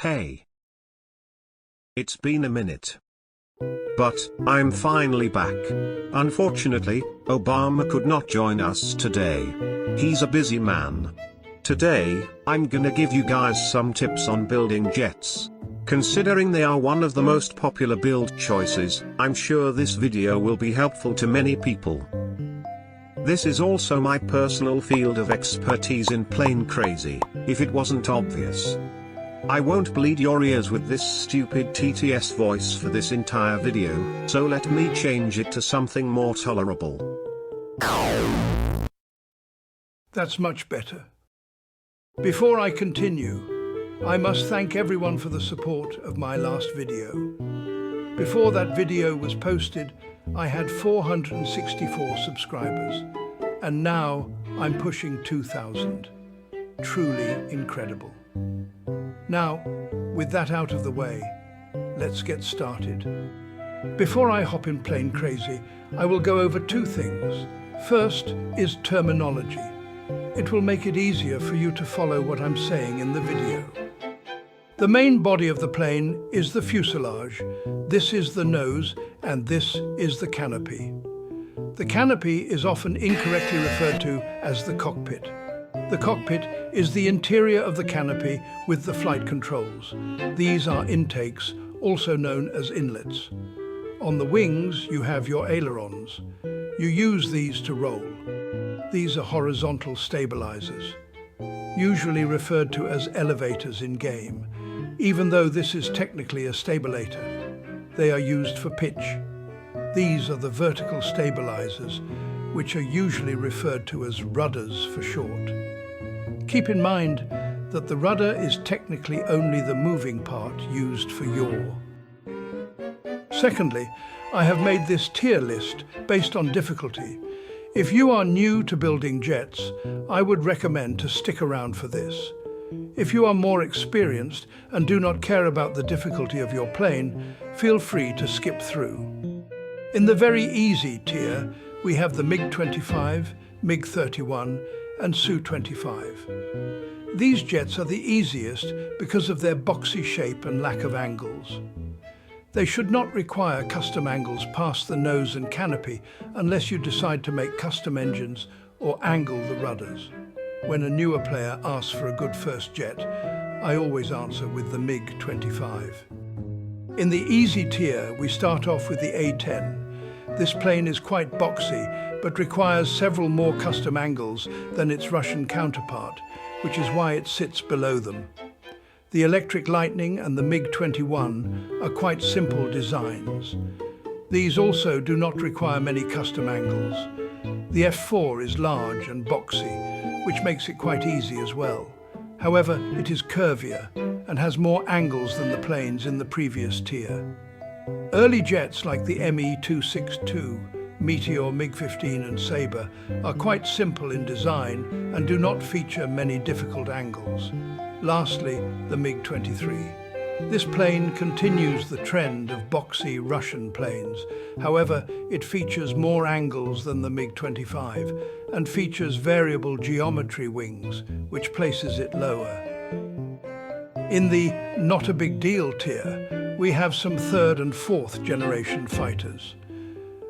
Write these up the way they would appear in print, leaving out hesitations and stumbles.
Hey. It's been a minute. But, I'm finally back. Unfortunately, Obama could not join us today. He's a busy man. Today, I'm gonna give you guys some tips on building jets. Considering they are one of the most popular build choices, I'm sure this video will be helpful to many people. This is also my personal field of expertise in plane crazy, if it wasn't obvious. I won't bleed your ears with this stupid TTS voice for this entire video, so let me change it to something more tolerable. That's much better. Before I continue, I must thank everyone for the support of my last video. Before that video was posted, I had 464 subscribers, and now I'm pushing 2,000. Truly incredible. Now, with that out of the way, let's get started. Before I hop in plane crazy, I will go over two things. First is terminology. It will make it easier for you to follow what I'm saying in the video. The main body of the plane is the fuselage. This is the nose, and this is the canopy. The canopy is often incorrectly referred to as the cockpit. The cockpit is the interior of the canopy with the flight controls. These are intakes, also known as inlets. On the wings, you have your ailerons. You use these to roll. These are horizontal stabilizers, usually referred to as elevators in game, even though this is technically a stabilator. They are used for pitch. These are the vertical stabilizers, which are usually referred to as rudders for short. Keep in mind that the rudder is technically only the moving part used for yaw. Secondly, I have made this tier list based on difficulty. If you are new to building jets, I would recommend to stick around for this. If you are more experienced and do not care about the difficulty of your plane, feel free to skip through. In the very easy tier, we have the MiG-25, MiG-31, and Su-25. These jets are the easiest because of their boxy shape and lack of angles. They should not require custom angles past the nose and canopy unless you decide to make custom engines or angle the rudders. When a newer player asks for a good first jet, I always answer with the MiG-25. In the easy tier, we start off with the A-10. This plane is quite boxy, but requires several more custom angles than its Russian counterpart, which is why it sits below them. The Electric Lightning and the MiG-21 are quite simple designs. These also do not require many custom angles. The F-4 is large and boxy, which makes it quite easy as well. However, it is curvier and has more angles than the planes in the previous tier. Early jets like the Me-262, Meteor, MiG-15 and Sabre are quite simple in design and do not feature many difficult angles. Lastly, the MiG-23. This plane continues the trend of boxy Russian planes. However, it features more angles than the MiG-25 and features variable geometry wings, which places it lower. In the not a big deal tier, we have some third and fourth generation fighters.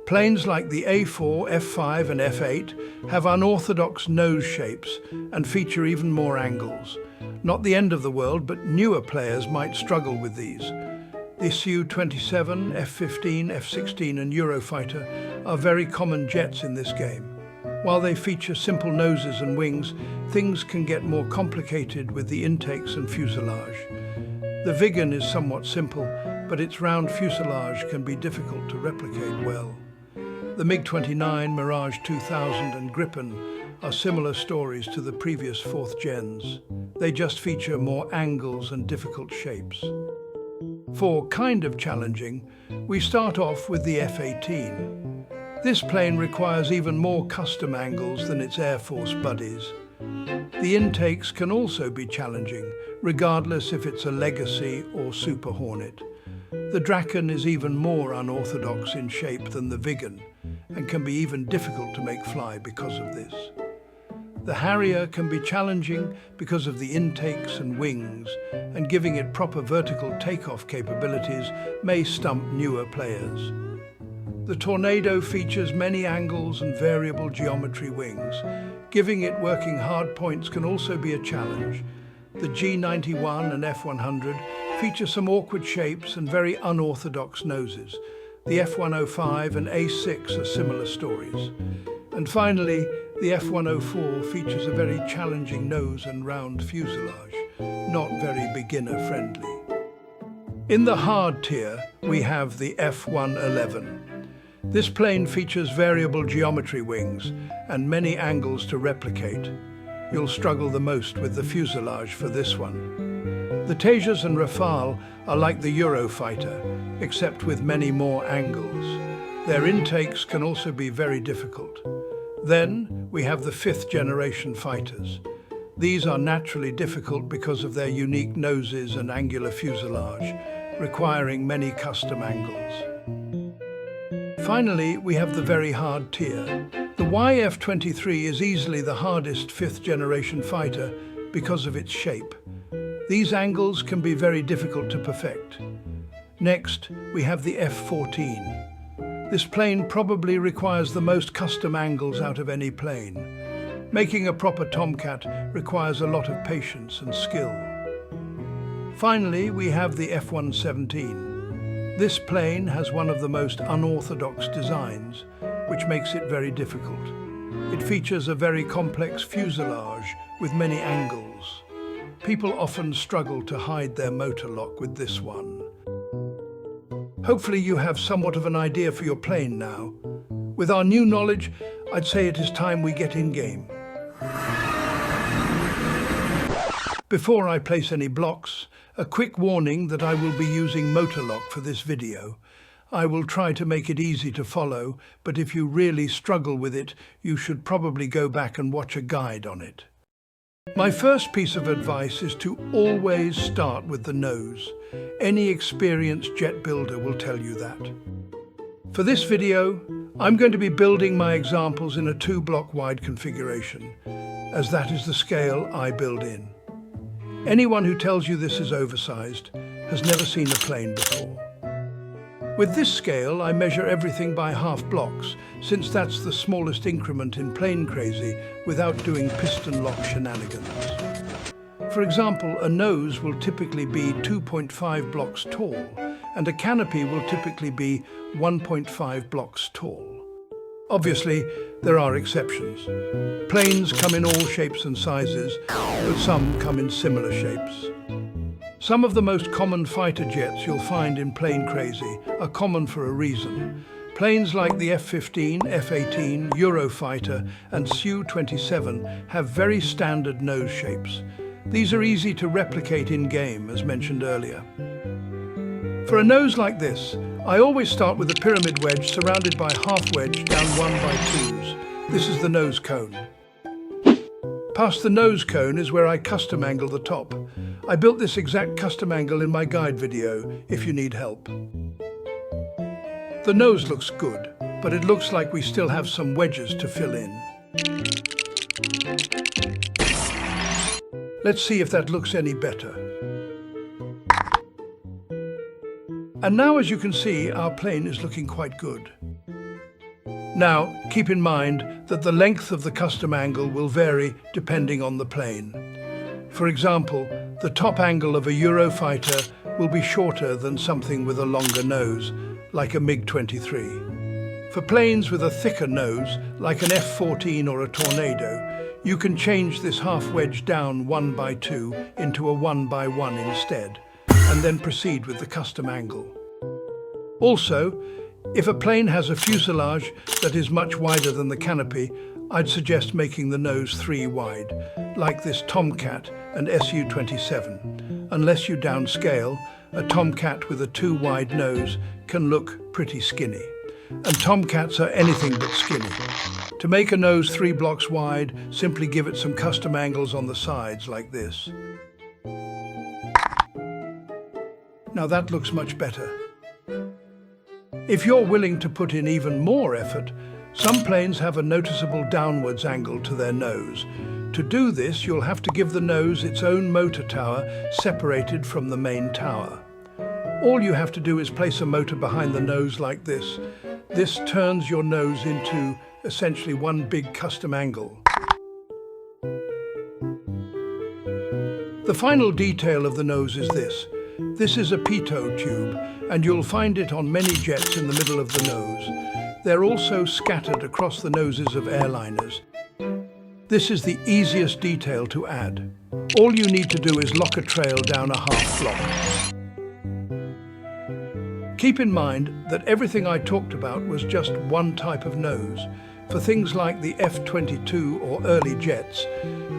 Planes like the A4, F5 and F8 have unorthodox nose shapes and feature even more angles. Not the end of the world, but newer players might struggle with these. The Su-27, F-15, F-16 and Eurofighter are very common jets in this game. While they feature simple noses and wings, things can get more complicated with the intakes and fuselage. The Viggen is somewhat simple, but its round fuselage can be difficult to replicate well. The MiG-29, Mirage 2000 and Gripen are similar stories to the previous fourth gens. They just feature more angles and difficult shapes. For kind of challenging, we start off with the F-18. This plane requires even more custom angles than its Air Force buddies. The intakes can also be challenging, regardless if it's a Legacy or Super Hornet. The Draken is even more unorthodox in shape than the Viggen, and can be even difficult to make fly because of this. The Harrier can be challenging because of the intakes and wings, and giving it proper vertical takeoff capabilities may stump newer players. The Tornado features many angles and variable geometry wings. Giving it working hard points can also be a challenge. The G91 and F100 feature some awkward shapes and very unorthodox noses. The F105 and A6 are similar stories. And finally, the F104 features a very challenging nose and round fuselage, not very beginner-friendly. In the hard tier, we have the F111. This plane features variable geometry wings and many angles to replicate. You'll struggle the most with the fuselage for this one. The Tejas and Rafale are like the Eurofighter, except with many more angles. Their intakes can also be very difficult. Then we have the 5th generation fighters. These are naturally difficult because of their unique noses and angular fuselage, requiring many custom angles. Finally, we have the very hard tier. The YF-23 is easily the hardest 5th generation fighter because of its shape. These angles can be very difficult to perfect. Next, we have the F-14. This plane probably requires the most custom angles out of any plane. Making a proper Tomcat requires a lot of patience and skill. Finally, we have the F-117. This plane has one of the most unorthodox designs, which makes it very difficult. It features a very complex fuselage with many angles. People often struggle to hide their motor lock with this one. Hopefully you have somewhat of an idea for your plane now. With our new knowledge, I'd say it is time we get in game. Before I place any blocks, a quick warning that I will be using motor lock for this video. I will try to make it easy to follow, but if you really struggle with it, you should probably go back and watch a guide on it. My first piece of advice is to always start with the nose. Any experienced jet builder will tell you that. For this video, I'm going to be building my examples in a 2-block wide configuration, as that is the scale I build in. Anyone who tells you this is oversized has never seen a plane before. With this scale, I measure everything by half blocks, since that's the smallest increment in plane crazy without doing piston lock shenanigans. For example, a nose will typically be 2.5 blocks tall, and a canopy will typically be 1.5 blocks tall. Obviously, there are exceptions. Planes come in all shapes and sizes, but some come in similar shapes. Some of the most common fighter jets you'll find in plane crazy are common for a reason. Planes like the F-15, F-18, Eurofighter and Su-27 have very standard nose shapes. These are easy to replicate in-game, as mentioned earlier. For a nose like this, I always start with a pyramid wedge surrounded by half wedge down 1x2s. This is the nose cone. Past the nose cone is where I custom angle the top. I built this exact custom angle in my guide video, if you need help. The nose looks good, but it looks like we still have some wedges to fill in. Let's see if that looks any better. And now, as you can see, our plane is looking quite good. Now, keep in mind that the length of the custom angle will vary depending on the plane. For example, the top angle of a Eurofighter will be shorter than something with a longer nose, like a MiG-23. For planes with a thicker nose, like an F-14 or a Tornado, you can change this half wedge down 1x2 into a 1x1 instead, and then proceed with the custom angle. Also, if a plane has a fuselage that is much wider than the canopy, I'd suggest making the nose 3 wide, like this Tomcat and Su-27. Unless you downscale, a Tomcat with a 2 wide nose can look pretty skinny. And Tomcats are anything but skinny. To make a nose 3 blocks wide, simply give it some custom angles on the sides like this. Now that looks much better. If you're willing to put in even more effort, some planes have a noticeable downwards angle to their nose. To do this, you'll have to give the nose its own motor tower separated from the main tower. All you have to do is place a motor behind the nose like this. This turns your nose into essentially one big custom angle. The final detail of the nose is this. This is a pitot tube, and you'll find it on many jets in the middle of the nose. They're also scattered across the noses of airliners. This is the easiest detail to add. All you need to do is lock a trail down a half block. Keep in mind that everything I talked about was just one type of nose. For things like the F-22 or early jets,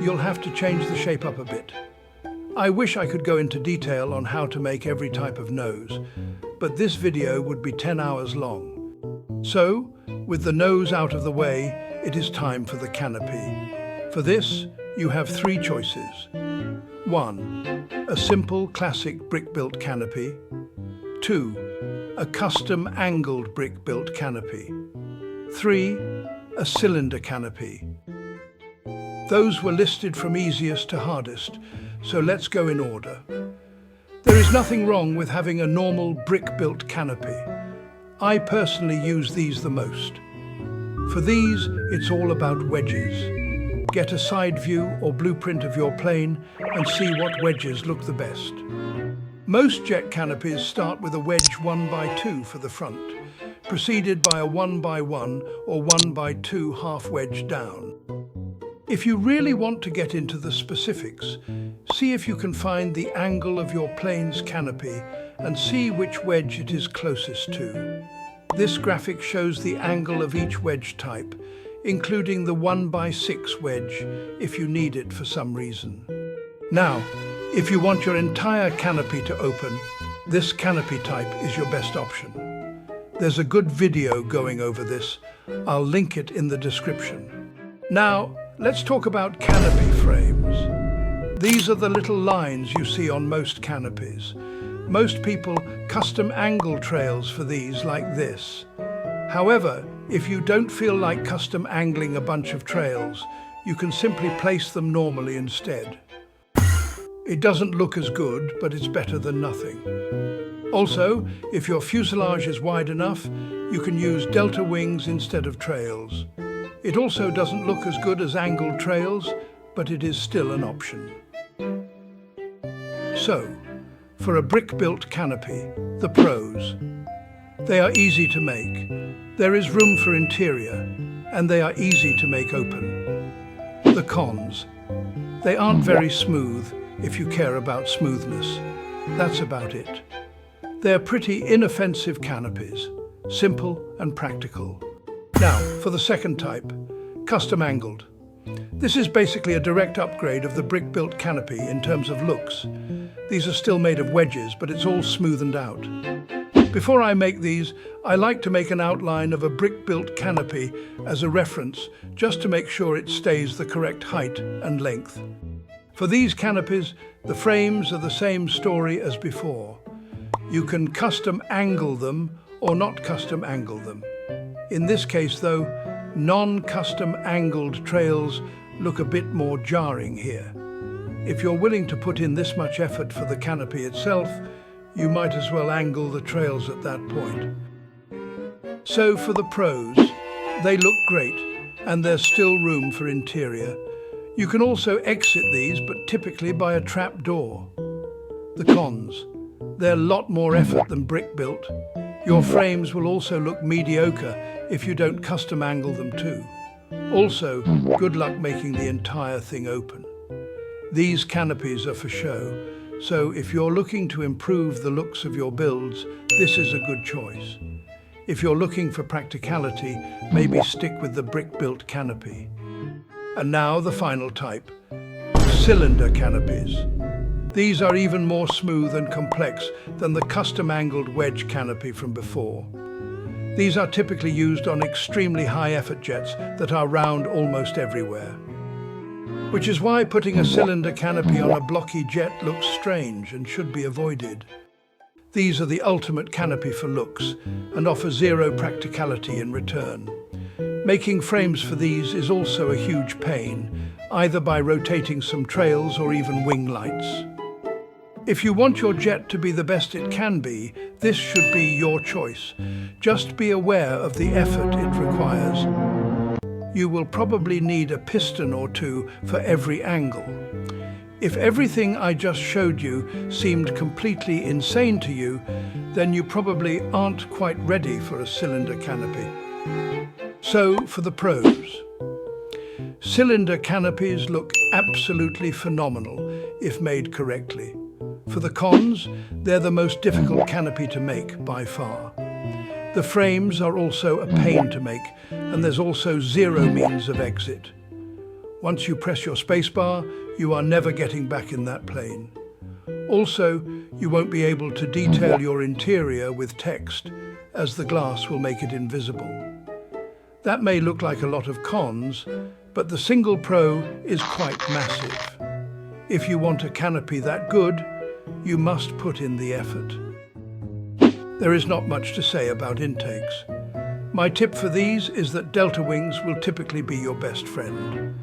you'll have to change the shape up a bit. I wish I could go into detail on how to make every type of nose, but this video would be 10 hours long. So, with the nose out of the way, it is time for the canopy. For this, you have three choices. 1. A simple classic brick-built canopy. 2. A custom angled brick-built canopy. 3. A cylinder canopy. Those were listed from easiest to hardest, so let's go in order. There is nothing wrong with having a normal brick-built canopy. I personally use these the most. For these, it's all about wedges. Get a side view or blueprint of your plane and see what wedges look the best. Most jet canopies start with a wedge 1x2 for the front, preceded by a 1x1 or 1x2 half wedge down. If you really want to get into the specifics, see if you can find the angle of your plane's canopy and see which wedge it is closest to. This graphic shows the angle of each wedge type, including the 1x6 wedge if you need it for some reason. Now, if you want your entire canopy to open, this canopy type is your best option. There's a good video going over this. I'll link it in the description. Now, let's talk about canopy frames. These are the little lines you see on most canopies. Most people custom angle trails for these like this. However, if you don't feel like custom angling a bunch of trails, you can simply place them normally instead. It doesn't look as good, but it's better than nothing. Also, if your fuselage is wide enough, you can use delta wings instead of trails. It also doesn't look as good as angled trails, but it is still an option. So, for a brick-built canopy, the pros. They are easy to make. There is room for interior, and they are easy to make open. The cons. They aren't very smooth if you care about smoothness. That's about it. They're pretty inoffensive canopies, simple and practical. Now, for the second type, custom angled. This is basically a direct upgrade of the brick-built canopy in terms of looks. These are still made of wedges, but it's all smoothened out. Before I make these, I like to make an outline of a brick-built canopy as a reference, just to make sure it stays the correct height and length. For these canopies, the frames are the same story as before. You can custom angle them or not custom angle them. In this case, though, non-custom angled trails look a bit more jarring here. If you're willing to put in this much effort for the canopy itself, you might as well angle the trails at that point. So for the pros, they look great, and there's still room for interior. You can also exit these, but typically by a trap door. The cons. They're a lot more effort than brick built. Your frames will also look mediocre if you don't custom angle them too. Also, good luck making the entire thing open. These canopies are for show, so if you're looking to improve the looks of your builds, this is a good choice. If you're looking for practicality, maybe stick with the brick-built canopy. And now the final type, cylinder canopies. These are even more smooth and complex than the custom-angled wedge canopy from before. These are typically used on extremely high-effort jets that are round almost everywhere. Which is why putting a cylinder canopy on a blocky jet looks strange and should be avoided. These are the ultimate canopy for looks and offer zero practicality in return. Making frames for these is also a huge pain. either by rotating some trails or even wing lights. If you want your jet to be the best it can be, this should be your choice. Just be aware of the effort it requires. You will probably need a piston or two for every angle. If everything I just showed you seemed completely insane to you, then you probably aren't quite ready for a cylinder canopy. So, for the pros. Cylinder canopies look absolutely phenomenal if made correctly. For the cons, they're the most difficult canopy to make by far. The frames are also a pain to make, and there's also zero means of exit. Once you press your spacebar, you are never getting back in that plane. Also, you won't be able to detail your interior with text, as the glass will make it invisible. That may look like a lot of cons, but the single pro is quite massive. If you want a canopy that good, you must put in the effort. There is not much to say about intakes. My tip for these is that delta wings will typically be your best friend.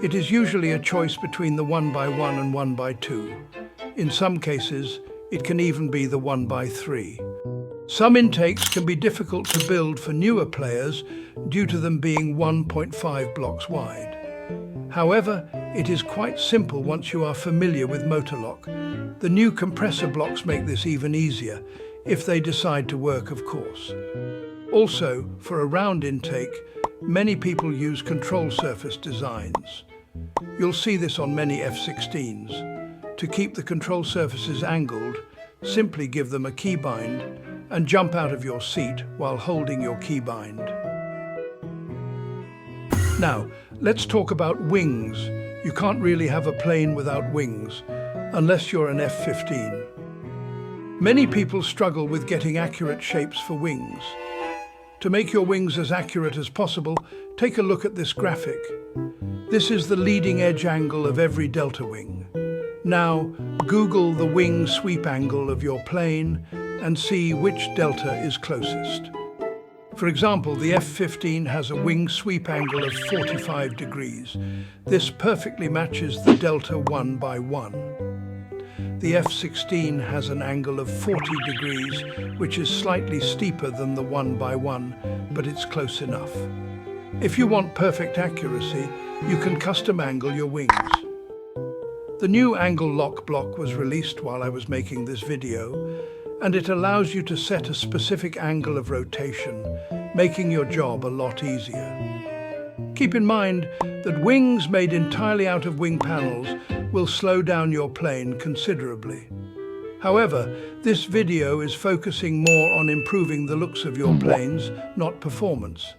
It is usually a choice between the 1x1 and 1x2. In some cases, it can even be the 1x3. Some intakes can be difficult to build for newer players due to them being 1.5 blocks wide. However, it is quite simple once you are familiar with motor lock. The new compressor blocks make this even easier, if they decide to work, of course. Also, for a round intake, many people use control surface designs. You'll see this on many F-16s. To keep the control surfaces angled, simply give them a keybind and jump out of your seat while holding your keybind. Now, let's talk about wings. You can't really have a plane without wings, unless you're an F-15. Many people struggle with getting accurate shapes for wings. To make your wings as accurate as possible, take a look at this graphic. This is the leading edge angle of every delta wing. Now, Google the wing sweep angle of your plane and see which delta is closest. For example, the F-15 has a wing sweep angle of 45 degrees. This perfectly matches the delta 1x1. The F-16 has an angle of 40 degrees, which is slightly steeper than the 1x1, but it's close enough. If you want perfect accuracy, you can custom angle your wings. The new angle lock block was released while I was making this video, and it allows you to set a specific angle of rotation, making your job a lot easier. Keep in mind that wings made entirely out of wing panels will slow down your plane considerably. However, this video is focusing more on improving the looks of your planes, not performance.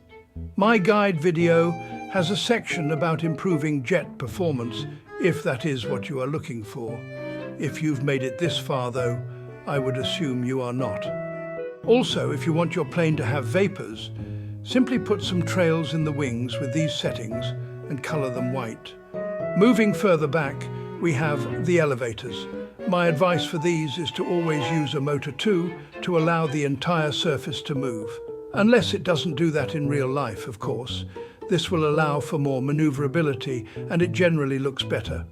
My guide video has a section about improving jet performance, if that is what you are looking for. If you've made it this far though, I would assume you are not. Also, if you want your plane to have vapors, simply put some trails in the wings with these settings and color them white. Moving further back, we have the elevators. My advice for these is to always use a motor 2 to allow the entire surface to move. Unless it doesn't do that in real life, of course. This will allow for more maneuverability and it generally looks better.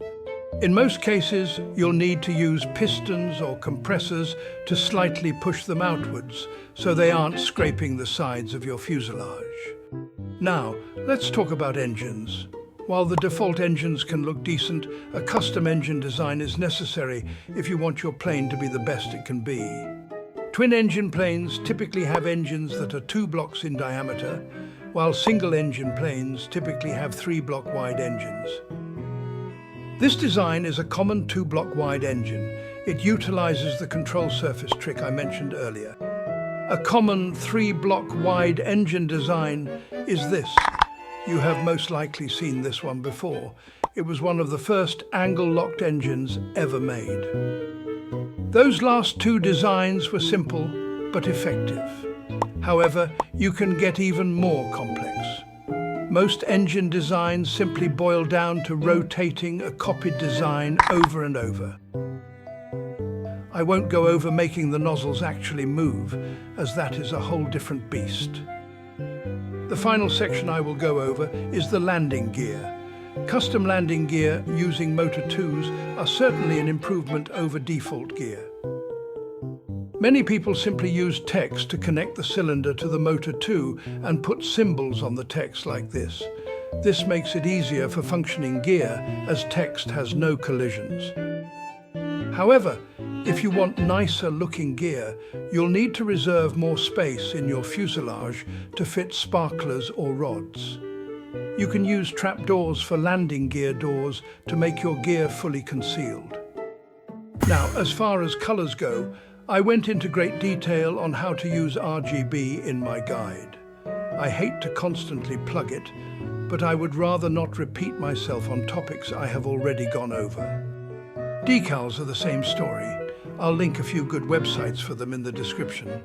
In most cases, you'll need to use pistons or compressors to slightly push them outwards, so they aren't scraping the sides of your fuselage. Now, let's talk about engines. While the default engines can look decent, a custom engine design is necessary if you want your plane to be the best it can be. Twin-engine planes typically have engines that are 2 blocks in diameter, while single-engine planes typically have 3-block wide engines. This design is a common 2-block wide engine. It utilizes the control surface trick I mentioned earlier. A common 3-block wide engine design is this. You have most likely seen this one before. It was one of the first angle-locked engines ever made. Those last 2 designs were simple but effective. However, you can get even more complex. Most engine designs simply boil down to rotating a copied design over and over. I won't go over making the nozzles actually move, as that is a whole different beast. The final section I will go over is the landing gear. Custom landing gear using motor 2s are certainly an improvement over default gear. Many people simply use text to connect the cylinder to the motor 2 and put symbols on the text like this. This makes it easier for functioning gear as text has no collisions. However, if you want nicer looking gear, you'll need to reserve more space in your fuselage to fit sparklers or rods. You can use trapdoors for landing gear doors to make your gear fully concealed. Now, as far as colors go, I went into great detail on how to use RGB in my guide. I hate to constantly plug it, but I would rather not repeat myself on topics I have already gone over. Decals are the same story. I'll link a few good websites for them in the description.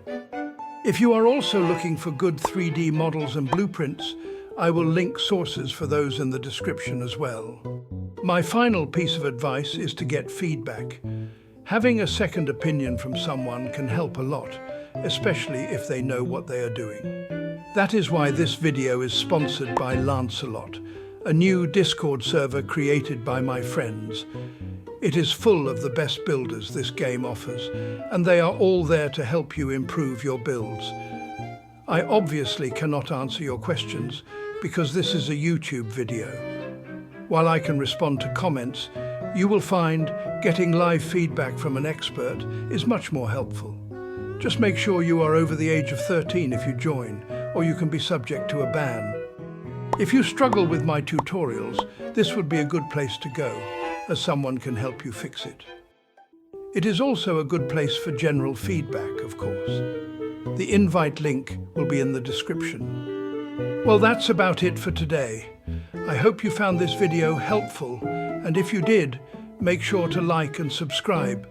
If you are also looking for good 3D models and blueprints, I will link sources for those in the description as well. My final piece of advice is to get feedback. Having a second opinion from someone can help a lot, especially if they know what they are doing. That is why this video is sponsored by Lancelot, a new Discord server created by my friends. It is full of the best builders this game offers, and they are all there to help you improve your builds. I obviously cannot answer your questions because this is a YouTube video. While I can respond to comments, you will find getting live feedback from an expert is much more helpful. Just make sure you are over the age of 13 if you join, or you can be subject to a ban. If you struggle with my tutorials, this would be a good place to go, as someone can help you fix it. It is also a good place for general feedback, of course. The invite link will be in the description. Well, that's about it for today. I hope you found this video helpful, and if you did, make sure to like and subscribe.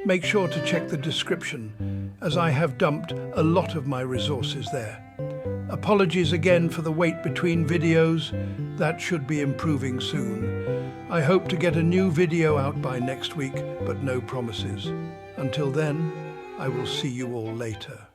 Make sure to check the description, as I have dumped a lot of my resources there. Apologies again for the wait between videos. That should be improving soon. I hope to get a new video out by next week, but no promises. Until then, I will see you all later.